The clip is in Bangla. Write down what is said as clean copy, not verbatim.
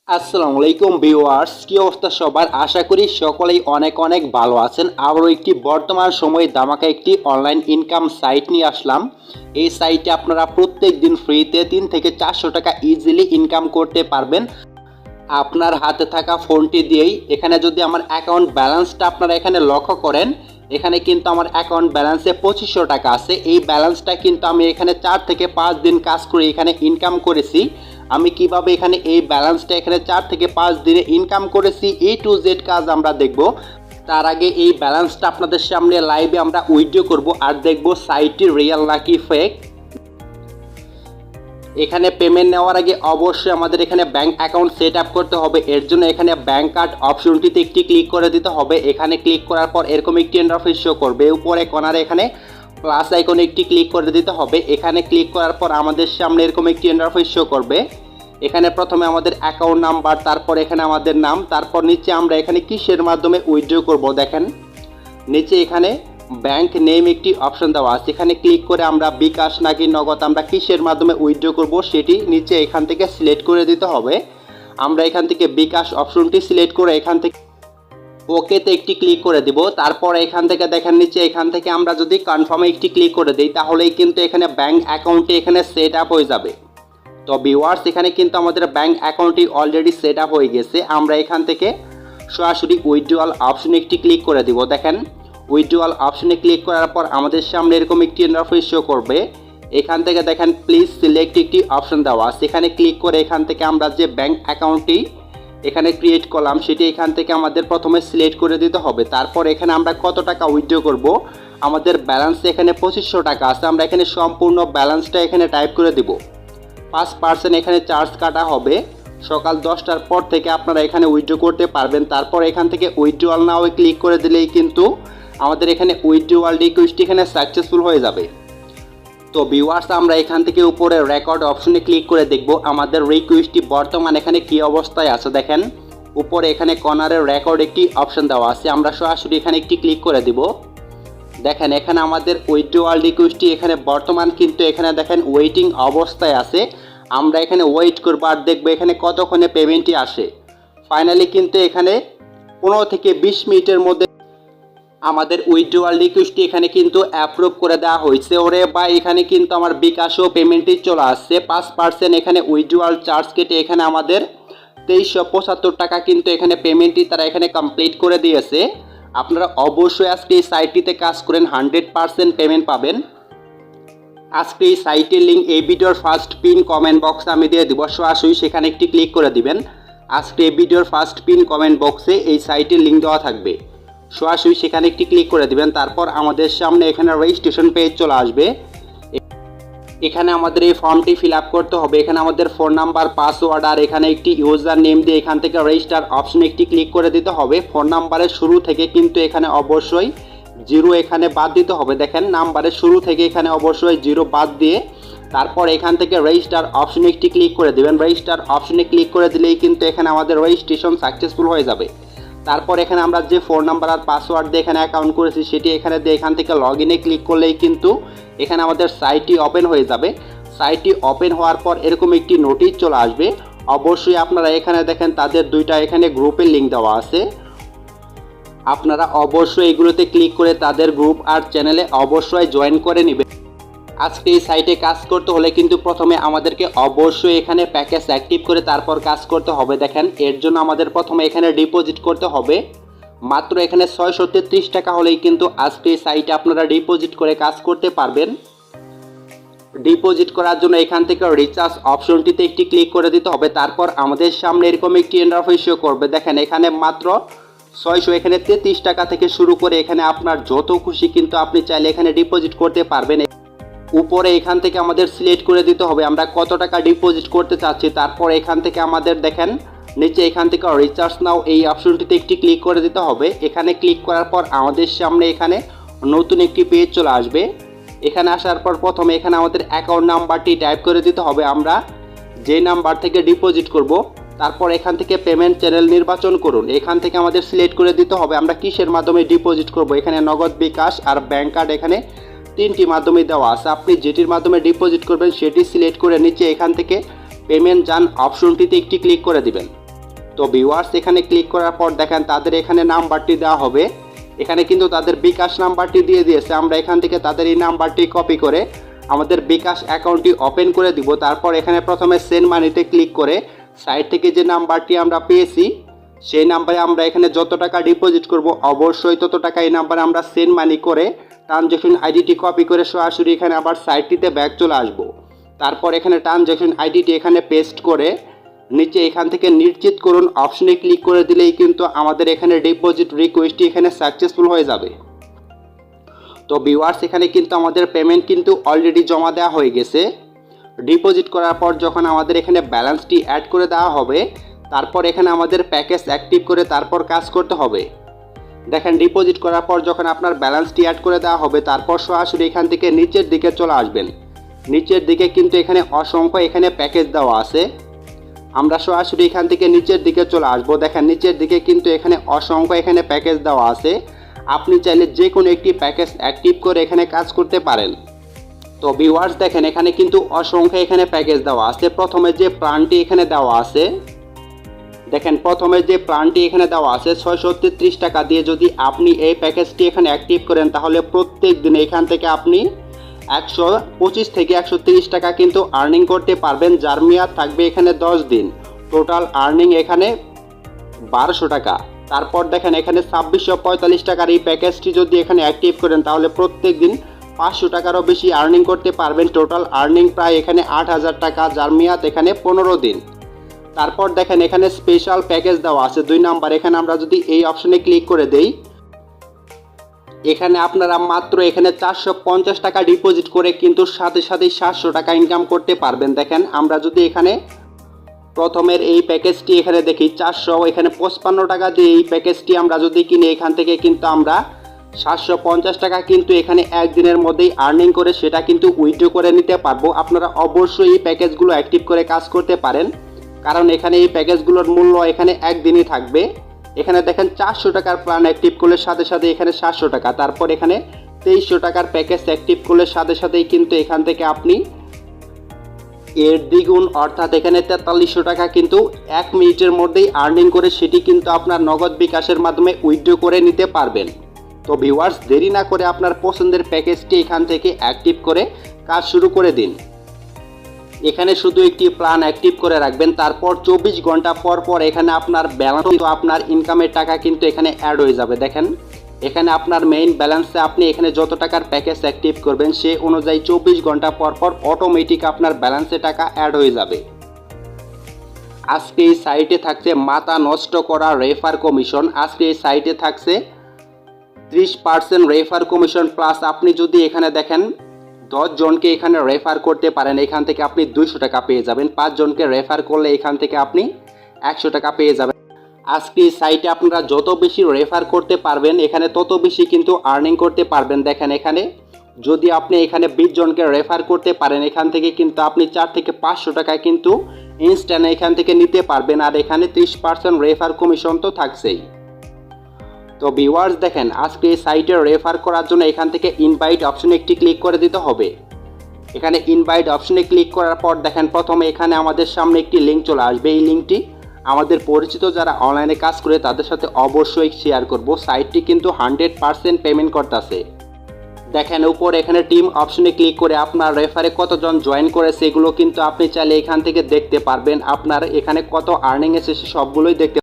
আসসালামু আলাইকুম ভিউয়ার্স, কি অবস্থা সবার? আশা করি সকলেই অনেক অনেক ভালো আছেন। আবারও একটি বর্তমান সময়ে ধামাকা একটি অনলাইন ইনকাম সাইট নিয়ে আসলাম। এই সাইটে আপনারা প্রত্যেক দিন ফ্রিতে 3 থেকে 400 টাকা ইজিলি ইনকাম করতে পারবেন আপনার হাতে থাকা ফোনটি দিয়েই। এখানে যদি আমার অ্যাকাউন্ট ব্যালেন্সটা আপনারা এখানে লক্ষ্য করেন, এখানে কিন্তু আমার অ্যাকাউন্ট ব্যালেন্সে 2500 টাকা আছে। এই ব্যালেন্সটা কিন্তু আমি এখানে 4 থেকে 5 দিন কাজ করে এখানে ইনকাম করেছি। আমি কিভাবে এখানে এই ব্যালেন্সটা এখানে 4 থেকে 5 দিনে ইনকাম করেছি, A to Z কাজ আমরা দেখব। তার আগে এই ব্যালেন্সটা আপনাদের সামনে লাইভে আমরা উইথড্র করব আর দেখব সাইটটি রিয়েল নাকি ফেক। এখানে পেমেন্ট নেওয়ার আগে অবশ্যই আমাদের এখানে ব্যাংক অ্যাকাউন্ট সেট আপ করতে হবে। এর জন্য এখানে ব্যাংক কার্ড অপশনটিতে একটি ক্লিক করে দিতে হবে। এখানে ক্লিক করার পর এরকম একটি ইন্টারফেস শো করবে। উপরে কর্নারে এখানে প্লাস আইকনে একটি ক্লিক করে দিতে হবে। এখানে ক্লিক করার পর আমাদের সামনে এরকম একটি ইন্টারফেস শো করবে। এখানে প্রথমে আমাদের অ্যাকাউন্ট নাম্বার, তারপর এখানে আমাদের নাম, তারপর নিচে আমরা এখানে কিসের মাধ্যমে উইথড্র করব দেখেন নিচে এখানে ব্যাংক নেম একটি অপশন দেওয়া আছে। এখানে ক্লিক করে আমরা বিকাশ নাকি নগদ আমরা কিসের মাধ্যমে উইথড্র করব সেটি নিচে এখান থেকে সিলেক্ট করে দিতে হবে। আমরা এখান থেকে বিকাশ অপশনটি সিলেক্ট করে এখান থেকে ওকেতে একটি ক্লিক করে দিব। তারপর এখান থেকে দেখেন নিচে এখান থেকে আমরা যদি কনফার্মে একটি ক্লিক করে দিই তাহলেই কিন্তু এখানে ব্যাংক অ্যাকাউন্টটি এখানে সেট আপ হয়ে যাবে। তো ভিউয়ার্স, এখানে কিন্তু আমাদের ব্যাংক অ্যাকাউন্টটি অলরেডি সেট আপ হয়ে গেছে। আমরা এখান থেকে সরাসরি উইথড্রয়াল অপশনে একটি ক্লিক করে দিব। দেখেন উইথড্রয়াল অপশনে ক্লিক করার পর আমাদের সামনে এরকম একটি ইন্টারফেস শো করবে। এখান থেকে দেখেন প্লিজ সিলেক্ট একটি অপশন দেওয়া, সেখানে ক্লিক করে এখান থেকে আমরা যে ব্যাংক অ্যাকাউন্টটি এখানে ক্রিয়েট করলাম সেটি এখান থেকে আমাদের প্রথমে সিলেক্ট করে দিতে হবে। তারপর এখানে আমরা কত টাকা উইথড্র করব, আমাদের ব্যালেন্স এখানে 2500 টাকা আছে। আমরা এখানে সম্পূর্ণ ব্যালেন্সটা এখানে টাইপ করে দিব। 5% এখানে চার্জ কাটা হবে। সকাল 10টার পর থেকে আপনারা এখানে উইথড্র করতে পারবেন। তারপর এখান থেকে উইথড্রয়াল নাও ক্লিক করে দিলেই কিন্তু আমাদের এখানে উইথড্রয়াল রিকোয়েস্ট এখানে সাকসেসফুল হয়ে যাবে। তো ভিউয়ার্স, আমরা এখান থেকে উপরে রেকর্ড অপশনে ক্লিক করে দেখব আমাদের রিকোয়েস্টটি বর্তমান এখানে কি অবস্থায় আছে। দেখেন উপরে এখানে কর্নারে রেকর্ড একটি অপশন দেওয়া আছে। আমরা সরাসরি এখানে একটি ক্লিক করে দিব। দেখেন এখানে আমাদের উইথড্রয়াল রিকোয়েস্টটি এখানে বর্তমান কিন্তু এখানে দেখেন ওয়েটিং অবস্থায় আছে। আমরা এখানে ওয়েট করব আর দেখব এখানে কতক্ষণে পেমেন্টটি আসে। ফাইনালি কিন্তু এখানে 15 থেকে 20 মিনিটের মধ্যে আমাদের উইথড্রয়াল রিকোয়েস্টটি এখানে কিন্তু অ্যাপ্রুভ করে দেওয়া হয়েছে। ওরে বা এখানে কিন্তু আমার বিকাশও পেমেন্টটি চলে আসছে। 5% এখানে উইথড্রয়াল চার্জ কেটে এখানে আমাদের 2375 টাকা কিন্তু এখানে পেমেন্টটি তারা এখানে কমপ্লিট করে দিয়েছে। আপনারা অবশ্যই আজকে এই সাইটটিতে কাজ করেন, 100% পেমেন্ট পাবেন। আজকে এই সাইটের লিঙ্ক এই ভিডিওর ফার্স্ট পিন কমেন্ট বক্সে আমি দিয়ে দিব, সরাসরি সেখানে একটি ক্লিক করে দিবেন। আজকে এই ভিডিওর ফার্স্ট পিন কমেন্ট বক্সে এই সাইটের লিঙ্ক দেওয়া থাকবে, সরাসরি সেখানে একটি ক্লিক করে দিবেন। তারপর আমাদের সামনে এখানে রেজিস্ট্রেশন পেজ চলে আসবে। এখানে আমাদের এই ফর্মটি ফিল আপ করতে হবে। এখানে আমাদের ফোন নাম্বার, পাসওয়ার্ড আর এখানে একটি ইউজার নেম দিয়ে এখান থেকে রেজিস্টার অপশনে একটি ক্লিক করে দিতে হবে। ফোন নাম্বারের শুরু থেকে কিন্তু এখানে অবশ্যই 0 এখানে বাদ দিতে হবে। দেখেন নাম্বারের শুরু থেকে এখানে অবশ্যই 0 বাদ দিয়ে তারপর এখান থেকে রেজিস্টার অপশনে একটি ক্লিক করে দেবেন। রেজিস্টার অপশনে ক্লিক করে দিলেই কিন্তু এখানে আমাদের রেজিস্ট্রেশন সাকসেসফুল হয়ে যাবে। তারপর এখানে আমরা যে ফোন নাম্বার আর পাসওয়ার্ড দিয়ে এখানে অ্যাকাউন্ট করেছি সেটি এখানে দিয়ে এখান থেকে লগ ইনে ক্লিক করলেই কিন্তু এখানে আমাদের সাইটটি ওপেন হয়ে যাবে। সাইটটি ওপেন হওয়ার পর এরকম একটি নোটিশ চলে আসবে। অবশ্যই আপনারা এখানে দেখেন তাদের দুইটা এখানে গ্রুপের লিঙ্ক দেওয়া আছে। আপনারা অবশ্যই এগুলোতে ক্লিক করে তাদের গ্রুপ আর চ্যানেলে অবশ্যই জয়েন করে নেবেন। আজকে এই সাইটে কাজ করতে হলে কিন্তু প্রথমে আমাদেরকে অবশ্যই এখানে প্যাকেজ অ্যাক্টিভ করে তারপর কাজ করতে হবে। দেখেন এর জন্য আমাদের প্রথমে এখানে ডিপোজিট করতে হবে। মাত্র এখানে 633 টাকা হলেই কিন্তু আজকে এই সাইটে আপনারা ডিপোজিট করে কাজ করতে পারবেন। ডিপোজিট করার জন্য এখান থেকে রিচার্জ অপশনটিতে একটি ক্লিক করে দিতে হবে। তারপর আমাদের সামনে এরকম একটি ইন্টারফেস শো করবে। দেখেন এখানে মাত্র 633 টাকা থেকে শুরু করে এখানে আপনার যত খুশি কিন্তু আপনি চাইলে এখানে ডিপোজিট করতে পারবেন। উপরে এখান থেকে আমাদের সিলেক্ট করে দিতে হবে আমরা কত টাকা ডিপোজিট করতে চাচ্ছি। তারপর এখান থেকে আমাদের দেখেন নিচে এখান থেকে রিচার্জ নাও এই অপশনটিতে একটি ক্লিক করে দিতে হবে। এখানে ক্লিক করার পর আমাদের সামনে এখানে নতুন একটি পেজ চলে আসবে। এখানে আসার পর প্রথমে এখানে আমাদের অ্যাকাউন্ট নাম্বারটি টাইপ করে দিতে হবে আমরা যে নাম্বার থেকে ডিপোজিট করব। তারপর এখান থেকে পেমেন্ট চ্যানেল নির্বাচন করুন। এখান থেকে আমাদের সিলেক্ট করে দিতে হবে আমরা কিসের মাধ্যমে ডিপোজিট করব। এখানে নগদ, বিকাশ আর ব্যাংক কার্ড এখানে 3টি মাধ্যমে দেওয়া আছে। আপনি যেটির মাধ্যমে ডিপোজিট করবেন সেটি সিলেক্ট করে নিচে এখান থেকে পেমেন্ট যান অপশনটিতে একটি ক্লিক করে দিবেন। তো ভিউয়ার্স এখানে ক্লিক করার পর দেখেন তাদের এখানে নাম্বারটি দেওয়া হবে। এখানে কিন্তু তাদের বিকাশ নাম্বারটি দিয়ে দিয়েছে। আমরা এখান থেকে তাদের এই নাম্বারটি কপি করে আমাদের বিকাশ অ্যাকাউন্টটি ওপেন করে দিব। তারপর এখানে প্রথমে সেন্ড মানিতে ক্লিক করে সাইট থেকে যে নাম্বারটি আমরা পেয়েছি সেই নাম্বারে আমরা এখানে যত টাকা ডিপোজিট করব অবশ্যই তত টাকা এই নাম্বারে আমরা সেন্ড মানি করে ট্রানজ্যাকশন আইডিটি কপি করে সরাসরি এখানে আবার সাইটটিতে ব্যাক চলে আসব। তারপর এখানে ট্রানজ্যাকশন আইডিটি এখানে পেস্ট করে নিচে এখান থেকে নিশ্চিত করুন অপশনে ক্লিক করে দিলেই কিন্তু আমাদের এখানে ডিপোজিট রিকোয়েস্টটি এখানে সাকসেসফুল হয়ে যাবে। তো ভিউয়ার্স এখানে কিন্তু আমাদের পেমেন্ট কিন্তু অলরেডি জমা দেওয়া হয়ে গেছে। ডিপোজিট করার পর যখন আমাদের এখানে ব্যালেন্সটি অ্যাড করে দেওয়া হবে তারপর এখানে আমাদের প্যাকেজ অ্যাক্টিভ করে তারপর কাজ করতে হবে। দেখেন ডিপোজিট করার পর যখন আপনার ব্যালেন্সটি অ্যাড করে দেওয়া হবে তারপর সরাসরি এখান থেকে নিচের দিকে চলে আসবেন। নিচের দিকে কিন্তু এখানে অসংখ্য এখানে প্যাকেজ দেওয়া আছে। আমরা সরাসরি এখান থেকে নিচের দিকে চলে আসবো। দেখেন নিচের দিকে কিন্তু এখানে অসংখ্য এখানে প্যাকেজ দেওয়া আছে। আপনি চাইলে যে কোনো একটি প্যাকেজ অ্যাক্টিভ করে এখানে কাজ করতে পারেন। তো ভিউয়ার্স দেখেন এখানে কিন্তু অসংখ্য এখানে প্যাকেজ দেওয়া আছে। প্রথমে যে প্ল্যানটি এখানে দেওয়া আছে দেখেন প্রথমে যে প্ল্যানটি এখানে দেওয়া আছে 633 টাকা দিয়ে যদি আপনি এই প্যাকেজটি এখানে অ্যাক্টিভ করেন তাহলে প্রত্যেক দিন এখান থেকে আপনি 125 থেকে 130 টাকা কিন্তু আর্নিং করতে পারবেন, যার মেয়াদ থাকবে এখানে 10 দিন। টোটাল আর্নিং এখানে 1200 টাকা। তারপর দেখেন এখানে 2645 টাকার এই প্যাকেজটি যদি এখানে অ্যাক্টিভ করেন তাহলে প্রত্যেক দিন 500 টাকারও বেশি আর্নিং করতে পারবেন। টোটাল আর্নিং প্রায় এখানে 8000 টাকা, যার মেয়াদ এখানে 15 দিন। তারপর দেখেন এখানে স্পেশাল প্যাকেজ দেওয়া আছে 2 নাম্বার। এখানে আমরা যদি এই অপশনে ক্লিক করে দেই এখানে আপনারা মাত্র এখানে 450 টাকা ডিপোজিট করে কিন্তু সাথে সাথেই 700 টাকা ইনকাম করতে পারবেন। দেখেন আমরা যদি এখানে প্রথমের এই প্যাকেজটি এখানে দেখি 455 টাকা দিয়ে এই প্যাকেজটি আমরা যদি কিনি এখান থেকে কিন্তু আমরা 750 টাকা কিন্তু এখানে একদিনের মধ্যেই আর্নিং করে সেটা কিন্তু উইথড্র করে নিতে পারবো। আপনারা অবশ্যই এই প্যাকেজগুলো অ্যাক্টিভ করে কাজ করতে পারেন, কারণ এখানে এই প্যাকেজগুলোর মূল্য এখানে একদিনই থাকবে। এখানে দেখেন 400 টাকার প্ল্যান অ্যাক্টিভ করলে সাথে সাথে এখানে 700 টাকা। তারপর এখানে 2300 টাকার প্যাকেজ অ্যাক্টিভ করলে সাথে সাথেই কিন্তু এখান থেকে আপনি এর দ্বিগুণ অর্থাৎ এখানে 4300 টাকা কিন্তু 1 মিনিটের মধ্যেই আর্নিং করে সেটি কিন্তু আপনার নগদ বিকাশের মাধ্যমে উইথড্র করে নিতে পারবেন। তো ভিউয়ার্স দেরি না করে আপনার পছন্দের প্যাকেজটি এখান থেকে অ্যাক্টিভ করে কাজ শুরু করে দিন। এখানে শুধু একটি প্ল্যান অ্যাক্টিভ করে রাখবেন, তারপর 24 ঘন্টা পর পর এখানে আপনার ব্যালেন্স আপনার ইনকামের টাকা কিন্তু এখানে অ্যাড হয়ে যাবে। দেখেন এখানে আপনার মেইন ব্যালেন্সে আপনি এখানে যত টাকার প্যাকেজ অ্যাক্টিভ করবেন সে অনুযায়ী 24 ঘন্টা পর পর অটোমেটিক আপনার ব্যালেন্সে টাকা অ্যাড হয়ে যাবে। আজকে এই সাইটে থাকছে মাথা নষ্ট করা রেফার কমিশন। আজকে এই সাইটে থাকছে 30% রেফার কমিশন প্লাস আপনি যদি এখানে দেখেন 10 জনকে এখানে রেফার করতে পারেন এখান থেকে আপনি 200 টাকা পেয়ে যাবেন। 5 জনকে রেফার করলে এখান থেকে আপনি 100 টাকা পেয়ে যাবেন। আজকে এই সাইটে আপনারা যত বেশি রেফার করতে পারবেন এখানে তত বেশি কিন্তু আর্নিং করতে পারবেন। দেখেন এখানে যদি আপনি এখানে 20 জনকে রেফার করতে পারেন এখান থেকে কিন্তু আপনি 4 থেকে 500 টাকা কিন্তু ইনস্ট্যান্ট এখান থেকে নিতে পারবেন। আর এখানে 30% রেফার কমিশন তো থাকছেই। তো ভিউয়ার্স দেখেন আজকে এই সাইটে রেফার করার জন্য এখান থেকে ইনভাইট অপশনে একটি ক্লিক করে দিতে হবে। এখানে ইনভাইট অপশনে ক্লিক করার পর দেখেন প্রথমে এখানে আমাদের সামনে একটি লিঙ্ক চলে আসবে। এই লিঙ্কটি আমাদের পরিচিত যারা অনলাইনে কাজ করে তাদের সাথে অবশ্যই শেয়ার করব। সাইটটি কিন্তু 100% পেমেন্ট করতেছে। দেখেন উপর এখানে টিম অপশনে ক্লিক করে আপনার রেফারে কতজন জয়েন করেছে এগুলো কিন্তু আপনি চাইলে এখান থেকে দেখতে পারবেন। আপনার এখানে কত আর্নিং এসেছে সবগুলোই দেখতে